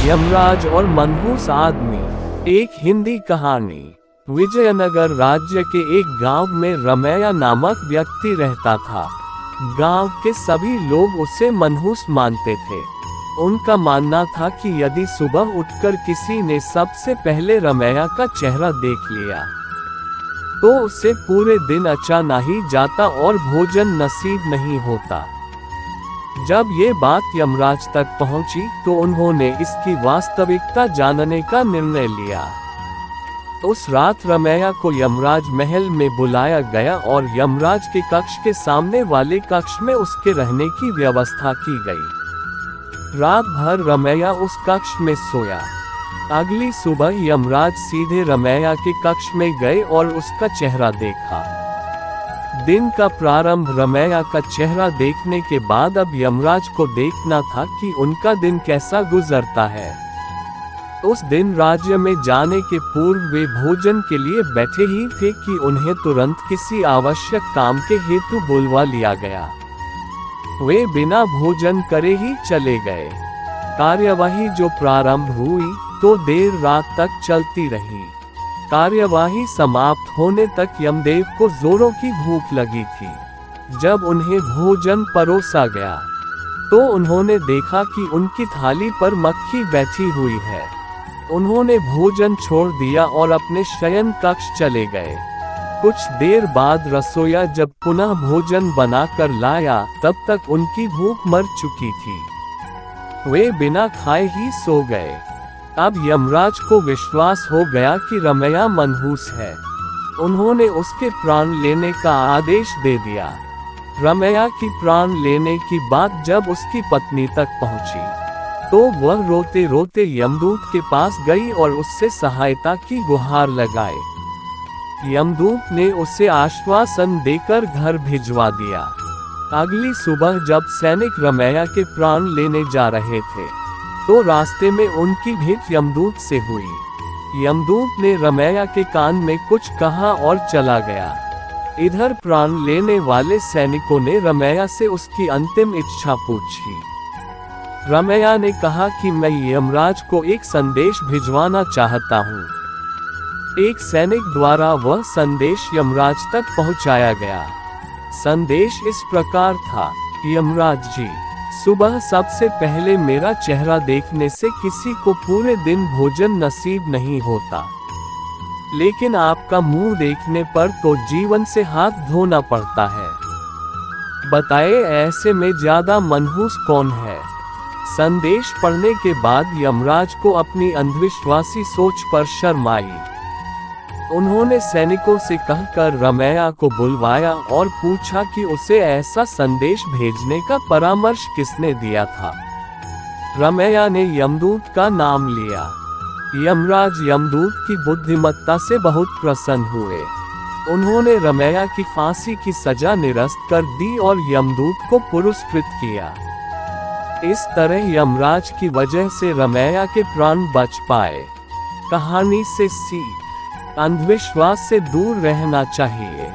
यमराज और मनहूस आदमी। एक हिंदी कहानी। विजयनगर राज्य के एक गांव में रमैया नामक व्यक्ति रहता था। गांव के सभी लोग उसे मनहूस मानते थे। उनका मानना था कि यदि सुबह उठकर किसी ने सबसे पहले रमैया का चेहरा देख लिया तो उसे पूरे दिन अच्छा नहीं जाता और भोजन नसीब नहीं होता। जब ये बात यमराज तक पहुंची तो उन्होंने इसकी वास्तविकता जानने का निर्णय लिया। उस रात रमैया को यमराज महल में बुलाया गया और यमराज के कक्ष के सामने वाले कक्ष में उसके रहने की व्यवस्था की गई। रात भर रमैया उस कक्ष में सोया। अगली सुबह यमराज सीधे रमैया के कक्ष में गए और उसका चेहरा देखा। दिन का प्रारंभ रमैया का चेहरा देखने के बाद अब यमराज को देखना था कि उनका दिन कैसा गुजरता है। उस दिन राज्य में जाने के पूर्व वे भोजन के लिए बैठे ही थे कि उन्हें तुरंत किसी आवश्यक काम के हेतु बुलवा लिया गया। वे बिना भोजन करे ही चले गए। कार्यवाही जो प्रारंभ हुई तो देर रात तक चलती रही। कार्यवाही समाप्त होने तक यमदेव को जोरों की भूख लगी थी। जब उन्हें भोजन परोसा गया तो उन्होंने देखा कि उनकी थाली पर मक्खी बैठी हुई है। उन्होंने भोजन छोड़ दिया और अपने शयन कक्ष चले गए। कुछ देर बाद रसोइया जब पुनः भोजन बनाकर लाया तब तक उनकी भूख मर चुकी थी। वे बिना खाए ही सो गए। अब यमराज को विश्वास हो गया कि रमैया मनहूस है। उन्होंने उसके प्राण लेने का आदेश दे दिया। रमैया की प्राण लेने की बात जब उसकी पत्नी तक पहुंची तो वह रोते रोते यमदूत के पास गई और उससे सहायता की गुहार लगाई। यमदूत ने उसे आश्वासन देकर घर भिजवा दिया। अगली सुबह जब सैनिक रमैया के प्राण लेने जा रहे थे तो रास्ते में उनकी भेंट यमदूत से हुई। यमदूत ने रमैया के कान में कुछ कहा और चला गया। इधर प्राण लेने वाले सैनिकों ने रमैया से उसकी अंतिम इच्छा पूछी। रमैया ने कहा कि मैं यमराज को एक संदेश भिजवाना चाहता हूँ। एक सैनिक द्वारा वह संदेश यमराज तक पहुँचाया गया। संदेश इस प्रकार था, यमराज जी, सुबह सबसे पहले मेरा चेहरा देखने से किसी को पूरे दिन भोजन नसीब नहीं होता, लेकिन आपका मुंह देखने पर तो जीवन से हाथ धोना पड़ता है। बताए ऐसे में ज्यादा मनहूस कौन है? संदेश पढ़ने के बाद यमराज को अपनी अंधविश्वासी सोच पर शर्म आई। उन्होंने सैनिकों से कहकर रमैया को बुलवाया और पूछा कि उसे ऐसा संदेश भेजने का परामर्श किसने दिया था। रमैया ने यमदूत का नाम लिया। यमराज यमदूत की बुद्धिमत्ता से बहुत प्रसन्न हुए। उन्होंने रमैया की फांसी की सजा निरस्त कर दी और यमदूत को पुरस्कृत किया। इस तरह यमराज की वजह से रमैया के प्राण बच पाए। कहानी से सीख, अंधविश्वास से दूर रहना चाहिए।